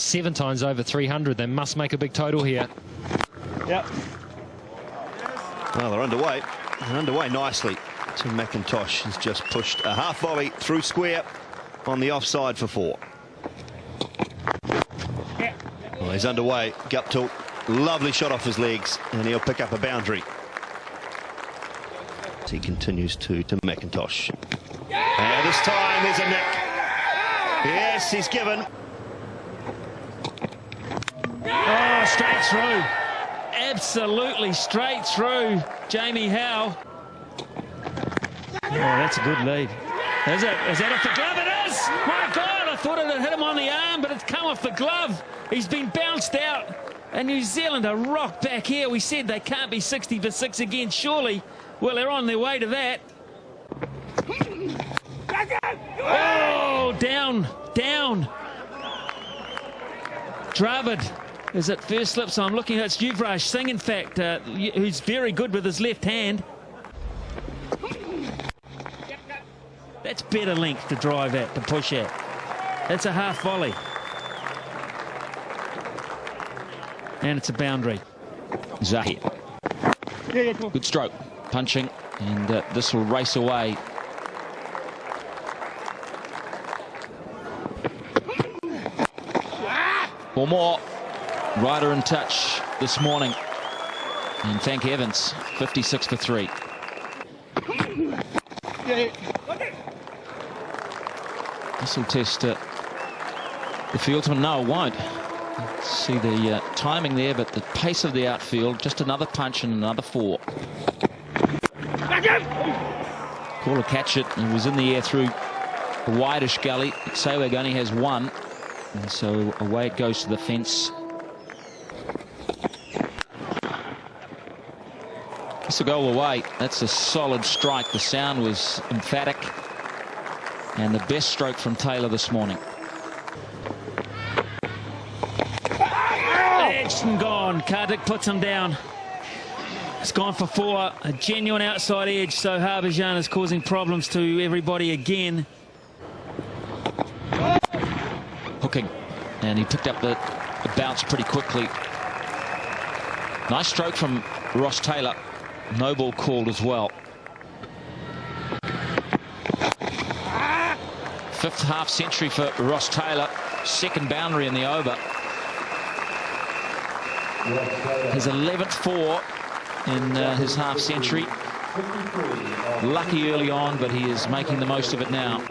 7 times over 300. They must make a big total here. Yep. Well, they're underway. And underway nicely. Tim McIntosh has just pushed a half volley through square on the offside for 4. Well, he's underway. Guptill, lovely shot off his legs, and he'll pick up a boundary. He continues to McIntosh. And this time there's a nick. Yes, he's given. Oh, straight through. Absolutely straight through. Jamie Howe. Oh, that's a good lead. Is it? Is that off the glove? It is! My God, I thought it had hit him on the arm, but it's come off the glove. He's been bounced out. And New Zealand are rocked back here. We said they can't be 60 for 6 again, surely. Well, they're on their way to that. Oh, down. Dravid is at first slip, so I'm looking at Yuvraj Singh, in fact, who's very good with his left hand. That's better length to drive at, to push at. That's a half volley. And it's a boundary. Zahir. Good stroke. Punching, and this will race away. Or more. Ryder in touch this morning. And thank heavens, 56 for 3. This will test the fieldsman. No, it won't. See the timing there, but the pace of the outfield. Just another punch and another 4. Caller catch it. He was in the air through a wideish gully. Sawag only has 1, and so away it goes to the fence. It's a goal away. That's a solid strike. The sound was emphatic, and the best stroke from Taylor this morning. Edged and gone. Kartik puts him down. It's gone for 4. A genuine outside edge, so Harbhajan is causing problems to everybody again. Hooking, and he picked up the bounce pretty quickly. Nice stroke from Ross Taylor. No ball called as well. 5th half century for Ross Taylor. 2nd boundary in the over. His 11th 4 in his half century. Lucky early on, but he is making the most of it now.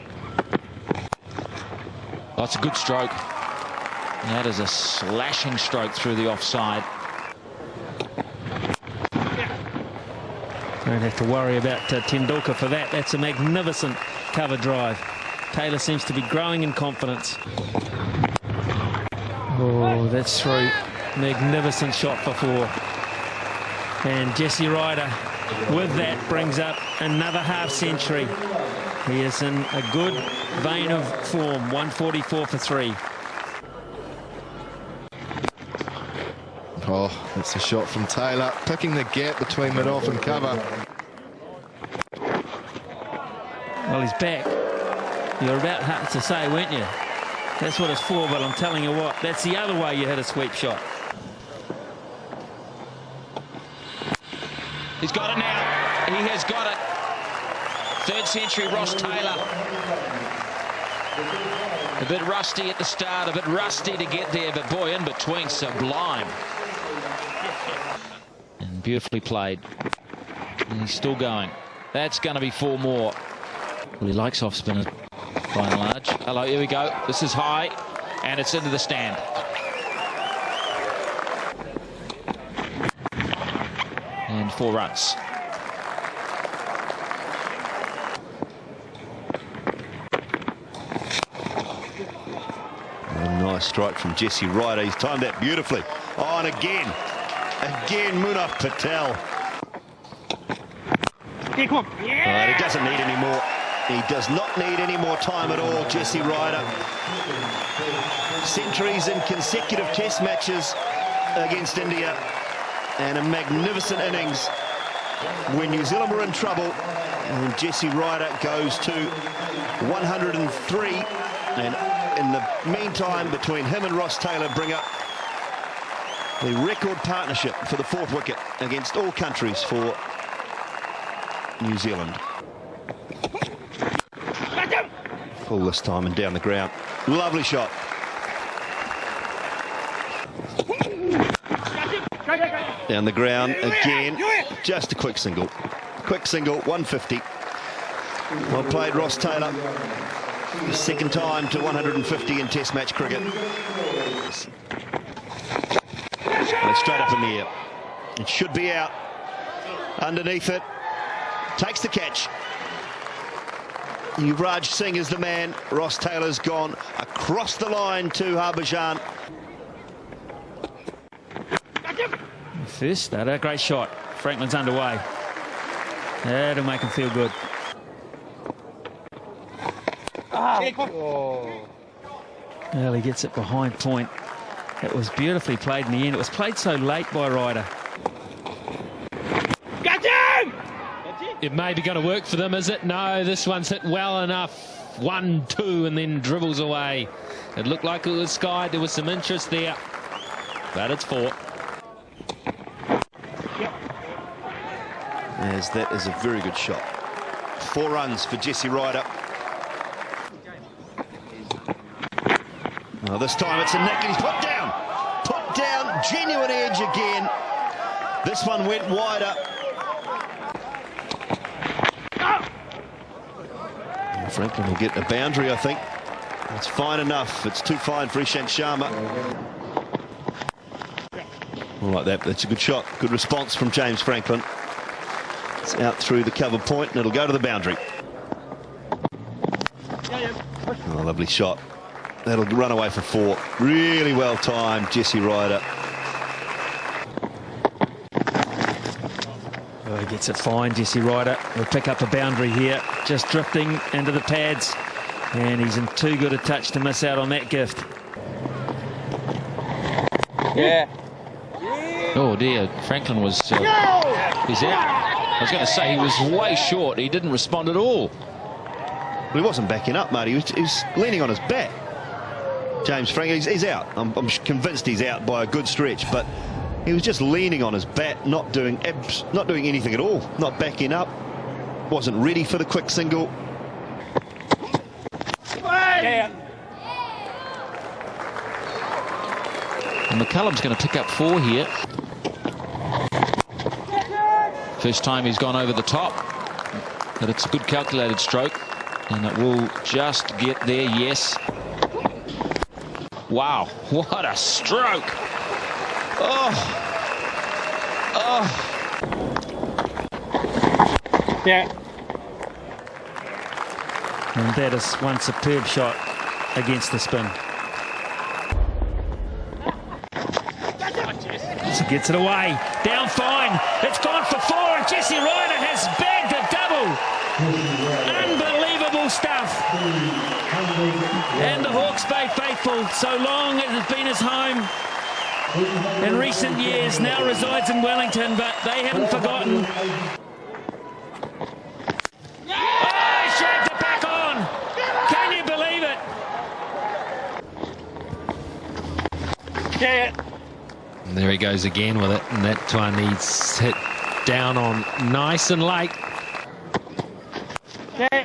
That's a good stroke. That is a slashing stroke through the offside. Don't have to worry about Tendulkar for that. That's a magnificent cover drive. Taylor seems to be growing in confidence. Oh, that's through. Magnificent shot for 4. And Jesse Ryder, with that, brings up another half century. He is in a good vein of form. 144 for 3. Oh, that's a shot from Taylor, picking the gap between mid-off and cover. Well, he's back. You were about to say, weren't you? That's what it's for, but I'm telling you what, that's the other way you hit a sweep shot. He's got it now. He has got it. 3rd century Ross Taylor. A bit rusty at the start, a bit rusty to get there, but boy, in between, sublime. And beautifully played. And he's still going. That's going to be 4 more. Well, he likes off spinners by and large. Hello, here we go. This is high, and it's into the stand. And 4 runs. A nice strike from Jesse Ryder. He's timed that beautifully. Oh, and again Munaf Patel. Yeah, come on. Yeah. He doesn't need any more. He does not need any more time at all, Jesse Ryder. Centuries in consecutive test matches against India, and a magnificent innings when New Zealand were in trouble, and Jesse Ryder goes to 103 and In the meantime, between him and Ross Taylor, bring up the record partnership for the 4th wicket against all countries for New Zealand. Full this time and down the ground. Lovely shot. Down the ground again. Just a quick single. Quick single, 150. Well played, Ross Taylor. The second time to 150 in Test match cricket. And it's straight up in the air. It should be out. Underneath it. Takes the catch. Yuvraj Singh is the man. Ross Taylor's gone across the line to Harbhajan. First starter, great shot. Franklin's underway. That'll make him feel good. Well, he gets it behind point. It was beautifully played in the end. It was played so late by Ryder. It may be going to work for them, is it? No, this one's hit well enough. 1-2 and then dribbles away. It looked like it was skied. There was some interest there. But it's 4. As that is a very good shot. 4 runs for Jesse Ryder. Well, this time it's a nick and he's put down. Put down, genuine edge again. This one went wider. And Franklin will get a boundary, I think. It's fine enough. It's too fine for Ishant Sharma. Like that, that's a good shot. Good response from James Franklin. It's out through the cover point and it'll go to the boundary. Oh, lovely shot. That'll run away for 4. Really well timed, Jesse Ryder. Oh, he gets it fine, Jesse Ryder. He'll pick up a boundary here. Just drifting into the pads. And he's in too good a touch to miss out on that gift. Yeah. Oh dear, Franklin was he's out. I was going to say he was way short. He didn't respond at all. Well, he wasn't backing up, mate. He was leaning on his bat. James Franklin, he's out. I'm convinced he's out by a good stretch, but he was just leaning on his bat, not doing anything at all, not backing up. Wasn't ready for the quick single. Yeah. And McCullum's going to pick up 4 here. First time he's gone over the top, but it's a good calculated stroke, and it will just get there. Yes. Wow, what a stroke! Oh, Yeah. And that is one superb shot against the spin. So gets it away. Down fine. It's gone for 4 and Jesse Ryder has bagged a double. Unbelievable stuff. And the Hawke's Bay faithful, so long it has been his home in recent years, now resides in Wellington, but they haven't forgotten. Oh, he dragged it back on. Can you believe it? Yeah. And there he goes again with it, and that one he's hit down on nice and late. Yeah.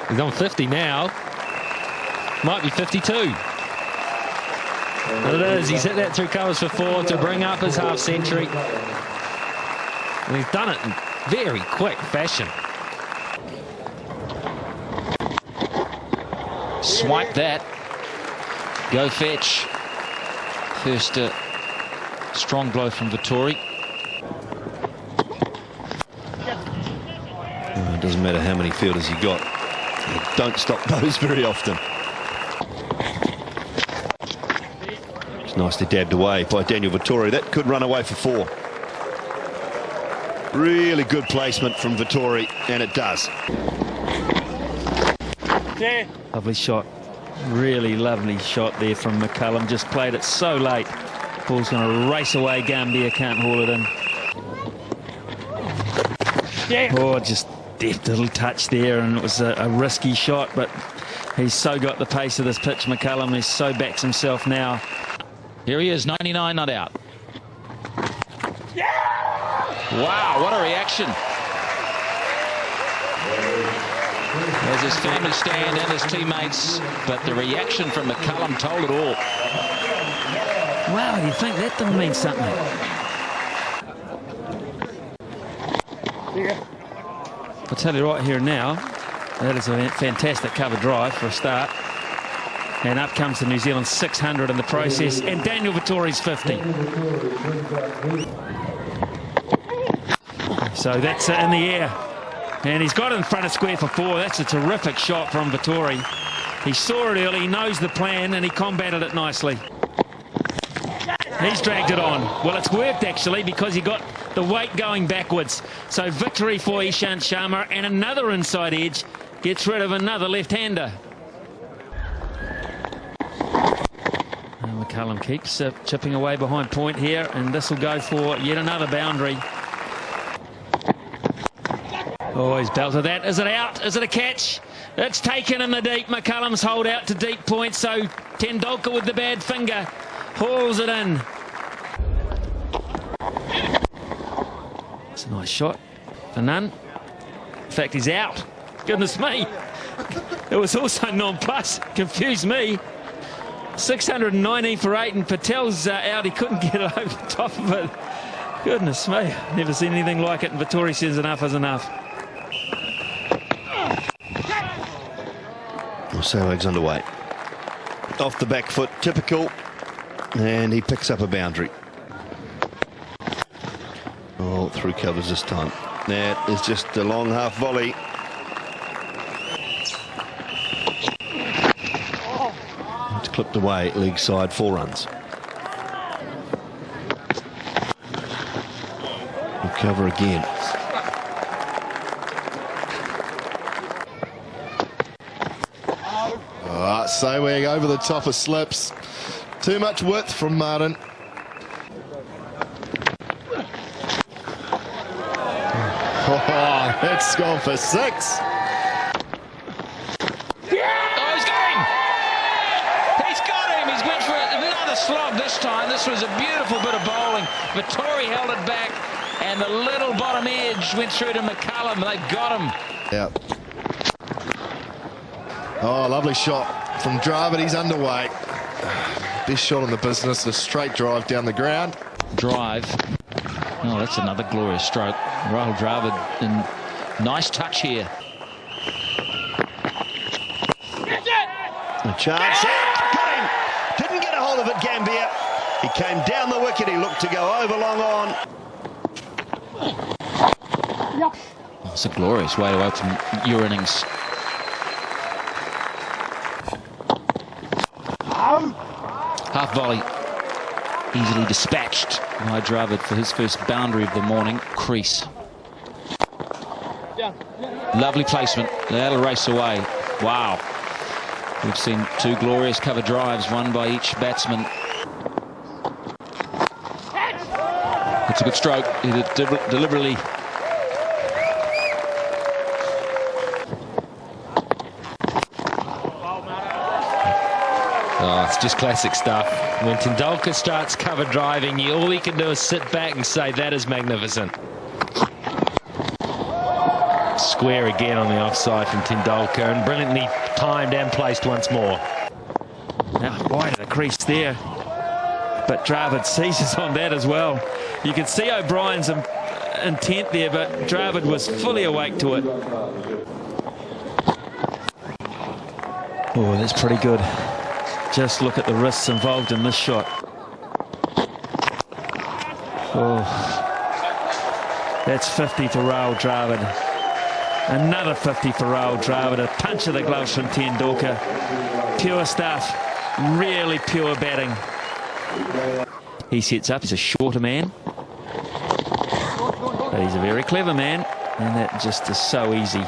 He's on 50 now. Might be 52. But it is. He's hit that through covers for 4 to bring up his half century. And he's done it in very quick fashion. swipe that. Go fetch. First strong blow from Vettori. It doesn't matter how many fielders you got. You don't stop those very often. It's nicely dabbed away by Daniel Vettori. That could run away for 4. Really good placement from Vettori, and it does. Yeah. Lovely shot. Really lovely shot there from McCullum. Just played it so late. Ball's going to race away. Gambier can't haul it in. Yeah. Oh, just deft little touch there, and it was a risky shot, but He's so got the pace of this pitch, McCullum. He's so backs himself now. Here he is, 99 not out. Wow, what a reaction. There's his family stand and his teammates, but the reaction from McCullum told it all. Wow, do you think that didn't mean something? I'll tell you right here now, that is a fantastic cover drive for a start. And up comes the New Zealand 600 in the process, and Daniel Vettori's 50. So that's in the air. And he's got it in front of square for 4. That's a terrific shot from Vettori. He saw it early, he knows the plan, and he combated it nicely. He's dragged it on. Well, it's worked, actually, because he got the weight going backwards. So victory for Ishant Sharma, and another inside edge gets rid of another left-hander. McCullum keeps chipping away behind point here, and this will go for yet another boundary. Oh, he's belted that. Is it out? Is it a catch? It's taken in the deep. McCullum's hold out to deep point, so Tendulkar with the bad finger hauls it in. It's a nice shot for none. In fact, he's out. Goodness me. It was also non-plus. Confused me. 690 for 8, and Patel's out. He couldn't get over the top of it. Goodness me. Never seen anything like it, and Vettori says enough is enough. Sandwich underway. Off the back foot, typical, and he picks up a boundary. Oh, through covers this time. That is just a long half volley. It's clipped away, leg side, 4 runs. Recover again. Saweg over the top of slips. Too much width from Martin. Oh, it's gone for 6. Oh, he's got him! He's got him! He's went for another slog this time. This was a beautiful bit of bowling. Vettori held it back, and the little bottom edge went through to McCullum. They got him. Yeah. Oh, lovely shot from Dravid. He's underway. Best shot in the business, a straight drive down the ground. Drive. Oh, that's another glorious stroke. Rahul Dravid in nice touch here. A chance. Got him. Didn't get a hold of it, Gambier. He came down the wicket. He looked to go over long on. It's a glorious way to open your innings. Half volley, easily dispatched by Dravid for his first boundary of the morning. Crease. Lovely placement. That'll race away. Wow. We've seen 2 glorious cover drives, one by each batsman. It's a good stroke. He did deliberately. Oh, it's just classic stuff. When Tendulkar starts cover driving, all he can do is sit back and say, that is magnificent. Square again on the offside from Tendulkar, and brilliantly timed and placed once more. Now, wide of the crease there. But Dravid seizes on that as well. You can see O'Brien's intent there, but Dravid was fully awake to it. Oh, that's pretty good. Just look at the risks involved in this shot. Oh, that's 50 for Rahul Dravid. Another 50 for Rahul Dravid. A punch of the gloves from Tendulkar. Pure stuff. Really pure batting. He sets up. He's a shorter man, but he's a very clever man, and that just is so easy.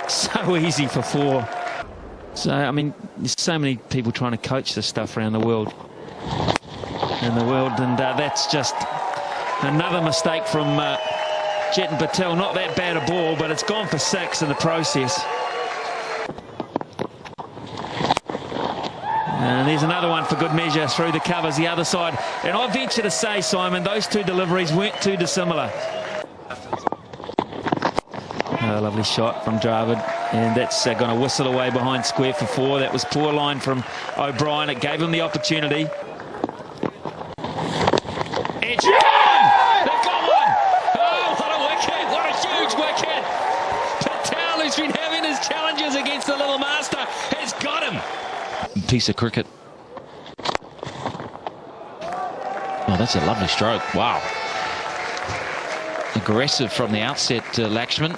So easy for 4. So, I mean, there's so many people trying to coach this stuff around the world. And that's just another mistake from Chetan Patel. Not that bad a ball, but it's gone for 6 in the process. And there's another one for good measure through the covers the other side. And I venture to say, Simon, those two deliveries weren't too dissimilar. Oh, lovely shot from Dravid. And that's going to whistle away behind square for 4. That was poor line from O'Brien. It gave him the opportunity. Edge. They've got one! Oh, what a wicket! What a huge wicket! Patel, who's been having his challenges against the little master, has got him. Piece of cricket. Oh, that's a lovely stroke. Wow. Aggressive from the outset, Lakshman.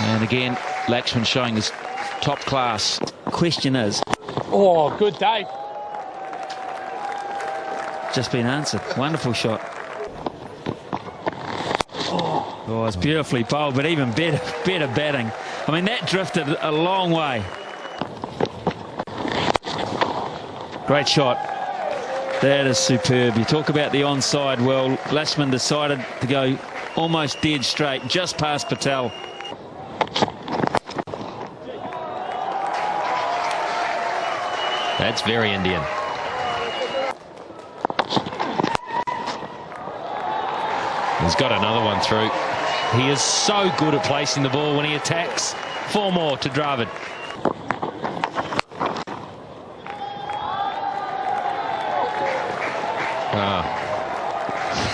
And again, Lakshman showing his top class. Question is... Oh, good day. Just been answered. Wonderful shot. Oh, it's beautifully bowled, but even better batting. I mean, that drifted a long way. Great shot. That is superb. You talk about the onside. Well, Lakshman decided to go almost dead straight, just past Patel. That's very Indian. He's got another one through. He is so good at placing the ball when he attacks. 4 more to Dravid.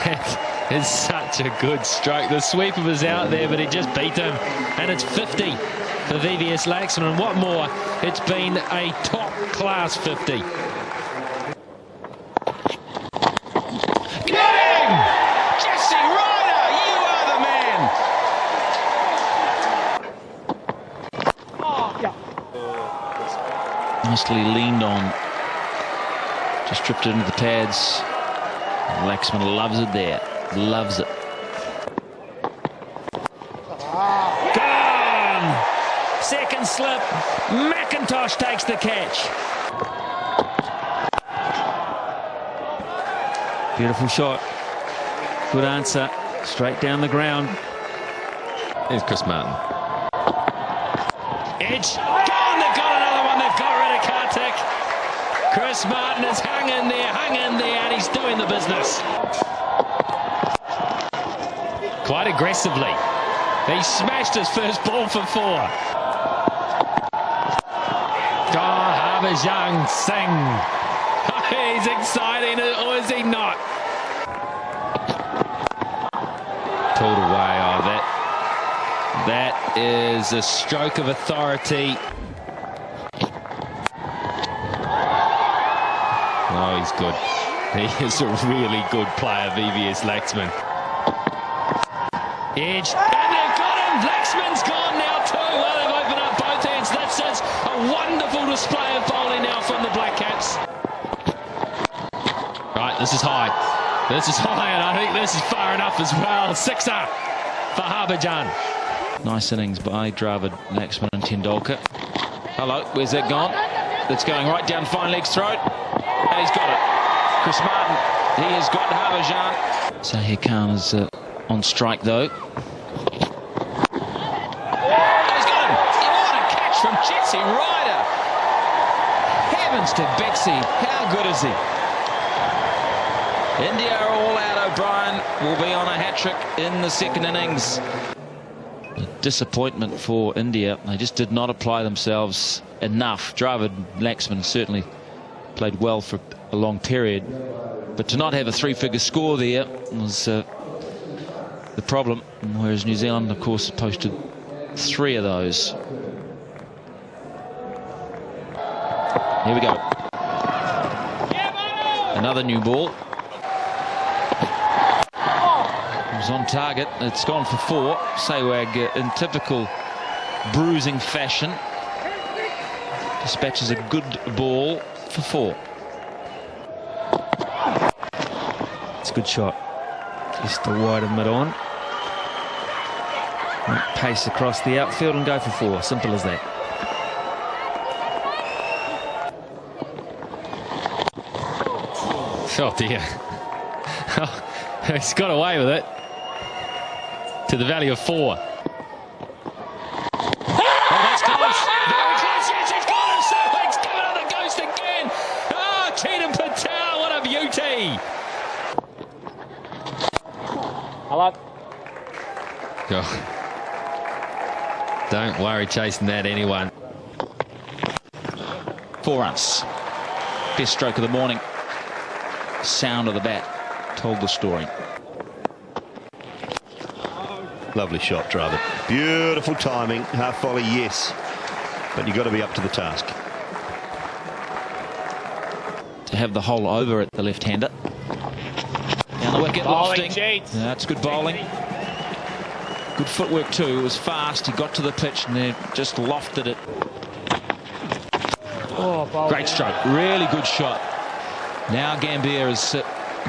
That is such a good stroke. The sweeper was out there, but it just beat him. And it's 50 for VVS Lakshman. And what more? It's been a top-class 50. Get him! Jesse Ryder, you are the man! Nicely leaned on. Just tripped it into the pads. Lakshman loves it there. Loves it. Gone! Second slip. McIntosh takes the catch. Beautiful shot. Good answer. Straight down the ground. Here's Chris Martin. Edge. Gone! They've got another one. They've got rid of Kartik. Chris Martin has hung in there, and he's doing the business. Quite aggressively. He smashed his first ball for 4. Oh, Harbhajan Singh. He's exciting, or is he not? Pulled away. Oh, that is a stroke of authority. Oh, he's good. He is a really good player, VVS Lakshman. Edge, and they've got him. Lakshman's gone now too. Well, they've opened up both ends. This is a wonderful display of bowling now from the Black Caps. Right, this is high. This is high, and I think this is far enough as well. 6er for Harbhajan. Nice innings by Dravid, Lakshman and Tendulkar. Hello, where's that gone? That's going right down fine leg's throat. And he's got it. Chris Martin, he has got Harbhajan. Zahir Khan is on strike though. Oh, he's got him. What a catch from Jesse Ryder. Heavens to Betsy, how good is he? India are all out. O'Brien will be on a hat-trick in the second innings. A disappointment for India. They just did not apply themselves enough. Dravid, Lakshman certainly played well for a long period, but to not have a 3-figure score there was the problem, whereas New Zealand of course posted 3 of those. Here we go. Another new ball. It was on target. It's gone for 4. Sehwag in typical bruising fashion dispatches a good ball for 4. It's a good shot. Just a wide of mid-on. Pace across the outfield and go for 4. Simple as that. Oh dear. He's got away with it. To the value of 4. Don't worry chasing that, anyone. 4 runs. Best stroke of the morning. Sound of the bat told the story. Lovely shot, Dravid. Beautiful timing. Half volley, yes. But you've got to be up to the task. To have the hole over at the left-hander. Down the wicket, lofting. That's good bowling. Good footwork too. It was fast. He got to the pitch and then just lofted it. Great stroke. Really good shot. Now Gambier has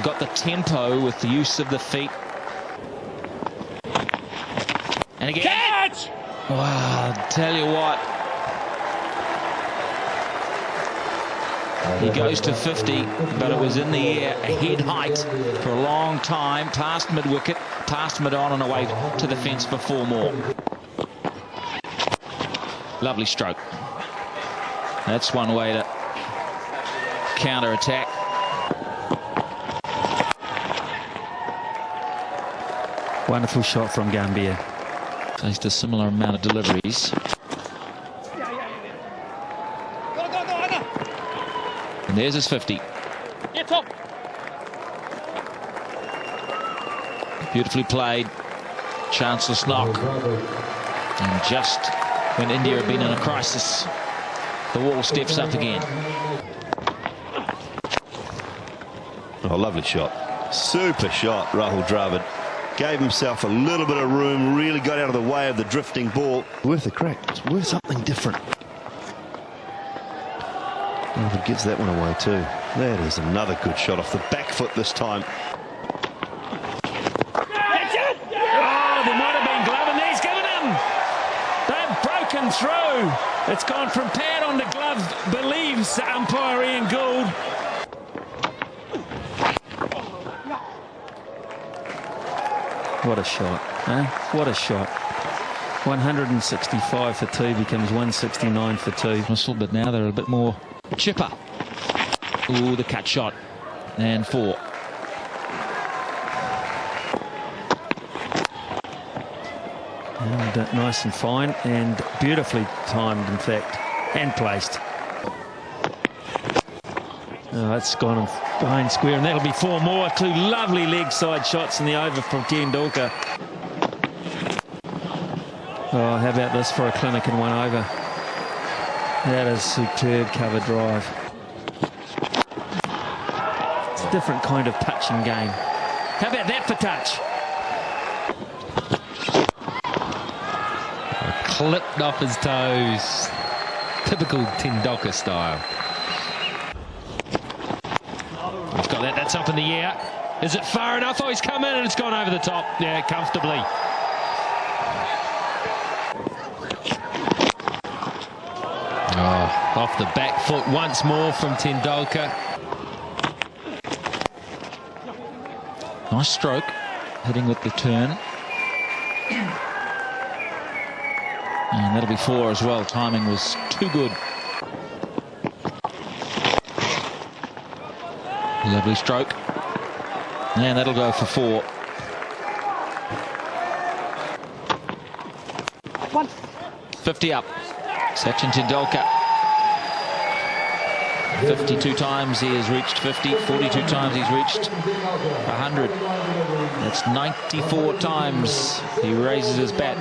got the tempo with the use of the feet. And again. Catch! Wow, I'll tell you what. He goes to 50, but it was in the air, a head height for a long time, past mid-wicket, past mid-on and away to the fence for 4 more. Lovely stroke. That's one way to counter-attack. Wonderful shot from Gambier. Faced a similar amount of deliveries. And there's his 50. Beautifully played. Chanceless knock. And just when India have been in a crisis, the wall steps up again. Oh, lovely shot. Super shot, Rahul Dravid. Gave himself a little bit of room, really got out of the way of the drifting ball. Worth a crack. It's worth something different. Oh, but gives that one away too. That is another good shot off the back foot this time. Oh, there might have been glove, and he's given him. They've broken through. It's gone from pad on to glove, believes umpire Ian Gould. What a shot, eh? What a shot. 165 for 2 becomes 169 for 2. Whistle, but now they're a bit more chipper. Ooh, the cut shot. And 4. And nice and fine and beautifully timed, in fact, and placed. Oh, that's gone behind square, and that'll be 4 more. 2 lovely leg side shots in the over from Tendulkar. Oh, how about this for a clinic and 1 over? That is superb cover drive. It's a different kind of touching game. How about that for touch? Clipped off his toes. Typical Tendulkar style. He's got that. That's up in the air. Is it far enough? Oh, he's come in and it's gone over the top. Yeah, comfortably. Oh, off the back foot once more from Tendulkar. Nice stroke, hitting with the turn. And that'll be 4 as well. Timing was too good. Lovely stroke. And that'll go for 4. 50 up. Sachin Tendulkar. 52 times he has reached 50. 42 times he's reached 100. That's 94 times he raises his bat.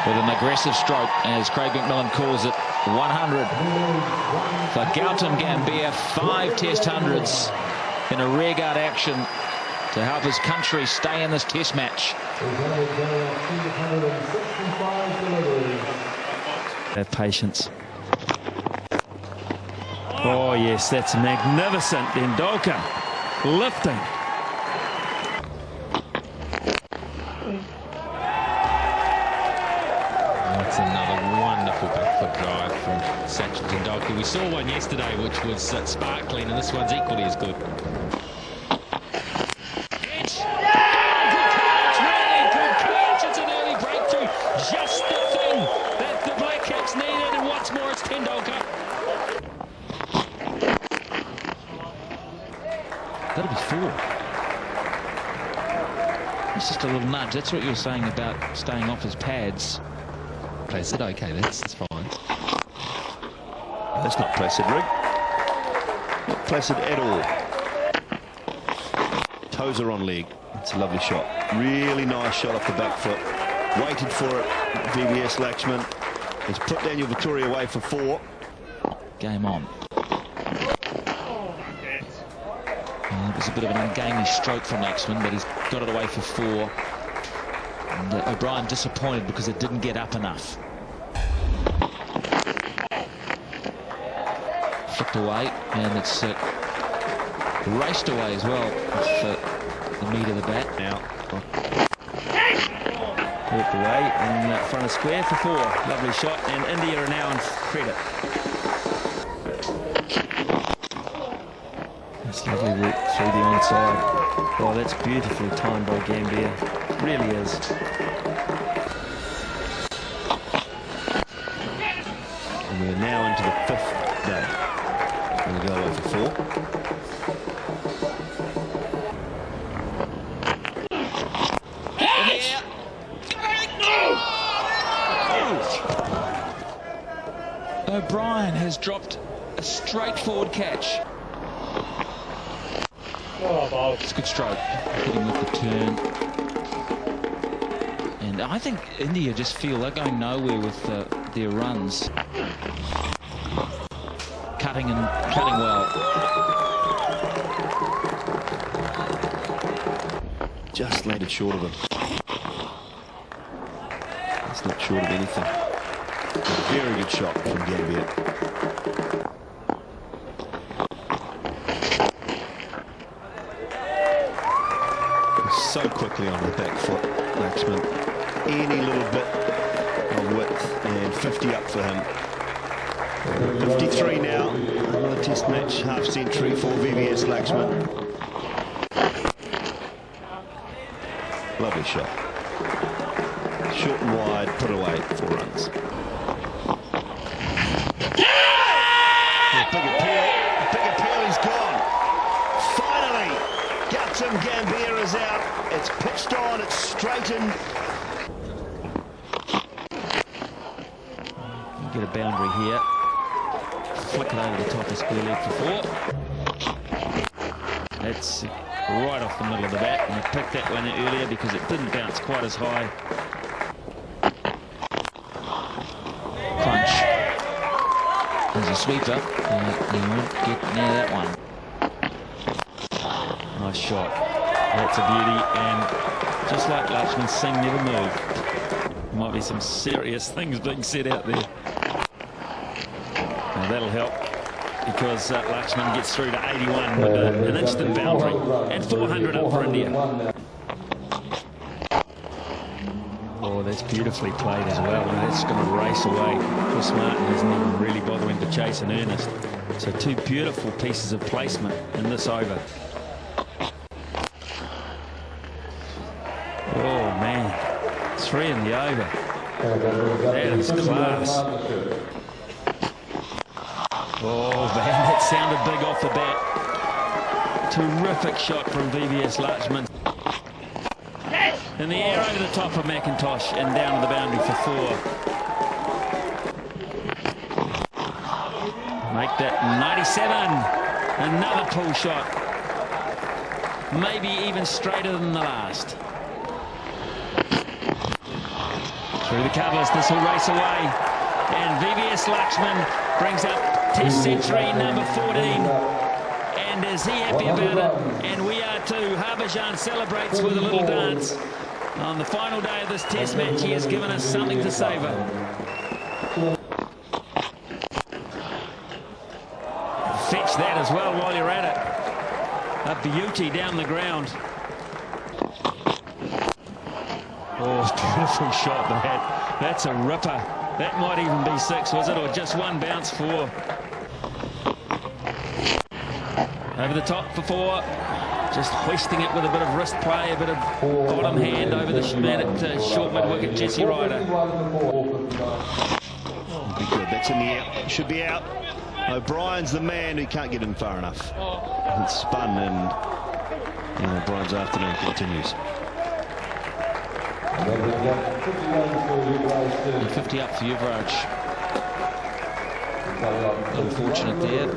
With an aggressive stroke, as Craig McMillan calls it, 100. For Gautam Gambier, 5 test hundreds in a rearguard action to help his country stay in this test match. Have patience. Oh yes, that's magnificent. Tendulkar lifting. That's another wonderful back foot drive from Sachin Tendulkar. We saw one yesterday which was sparkling, and this one's equally as good. Just the thing that the Black Caps needed, and what's more, it's Tendulkar. That'll be 4. It's just a little nudge. That's what you were saying about staying off his pads. Placid, okay, that's fine. That's not placid, Rig. Not placid at all. Toes are on leg. It's a lovely shot. Really nice shot off the back foot. Waited for it. VVS Lakshman has put Daniel Vittori away for 4. Game on. It was a bit of an ungainly stroke from Lakshman, but he's got it away for 4. And O'Brien disappointed because it didn't get up enough. Flicked away, and it's raced away as well with the meat of the bat. Now, Walked away in front of square for 4. Lovely shot, and India are now in credit. That's lovely work through the onside. Oh, that's beautifully timed by Gambier. It really is. and we're now into the 5th day. Going to go away for 4. O'Brien has dropped a straightforward catch. It's a good stroke. Hitting with the turn. And I think India just feel they're going nowhere with their runs. Cutting well. Just landed short of him. It's not short of anything. A very good shot from Gambier. So quickly on the back foot, Lakshman. Any little bit of width, and 50 up for him. 53 now. Another test match, half century for VVS Lakshman. Lovely shot. Short and wide, put away, 4 runs. Big appeal, he's gone. Finally, Gautam Gambhir is out. It's pitched on, it's straightened. You get a boundary here. Flick it over the top of square leg for 4. That's right off the middle of the bat, and I picked that one earlier because it didn't bounce quite as high. Crunch. There's a sweeper. You won't get near that one. Nice shot. That's a beauty, and just like Lakshman Singh never moved. There might be some serious things being said out there. Now that'll help, because Lakshman gets through to 81 with an instant boundary, and 400 up for India. Oh, that's beautifully played as well, and that's going to race away. Chris Martin isn't even really bothering to chase in earnest. So 2 beautiful pieces of placement in this over. Oh, man. 3 in the over. That is class. Oh, man, that sounded big off the bat. Terrific shot from VVS Lakshman. In the air over the top of McIntosh and down to the boundary for 4. Make that 97. Another pull shot. Maybe even straighter than the last. Through the covers, this will race away. And VVS Lakshman brings up Test century number 14. And is he happy about it? And we are too. Harbhajan celebrates with a little dance. On the final day of this test match, he has given us something to savour. Fetch that as well while you're at it. A beauty down the ground. Oh, beautiful shot, that. That's a ripper. That might even be 6, was it? Or just one bounce 4. Over the top for 4. Just hoisting it with a bit of wrist play, a bit of bottom hand over the man at short mid-wicket, Jesse Ryder. Be good. That's in the air. Should be out. O'Brien's the man who can't get him far enough. It's spun, and O'Brien's afternoon continues. And 50 up for Yuvraj. A little fortunate there.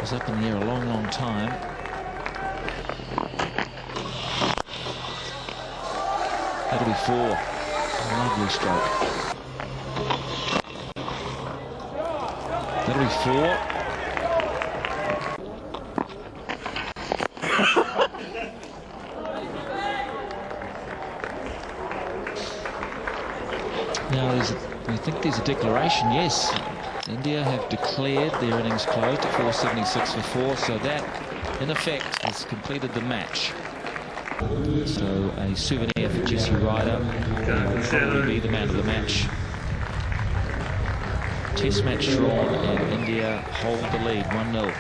Was up in the air a long, long time. That'll be 4. Lovely stroke. That'll be 4. Now, I think there's a declaration, yes. India have declared their innings closed at 476 for 4, so that, in effect, has completed the match. So, a souvenir for Jesse Ryder. He will probably be the man of the match. Test match drawn, and India hold the lead 1-0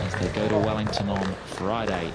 as they go to Wellington on Friday.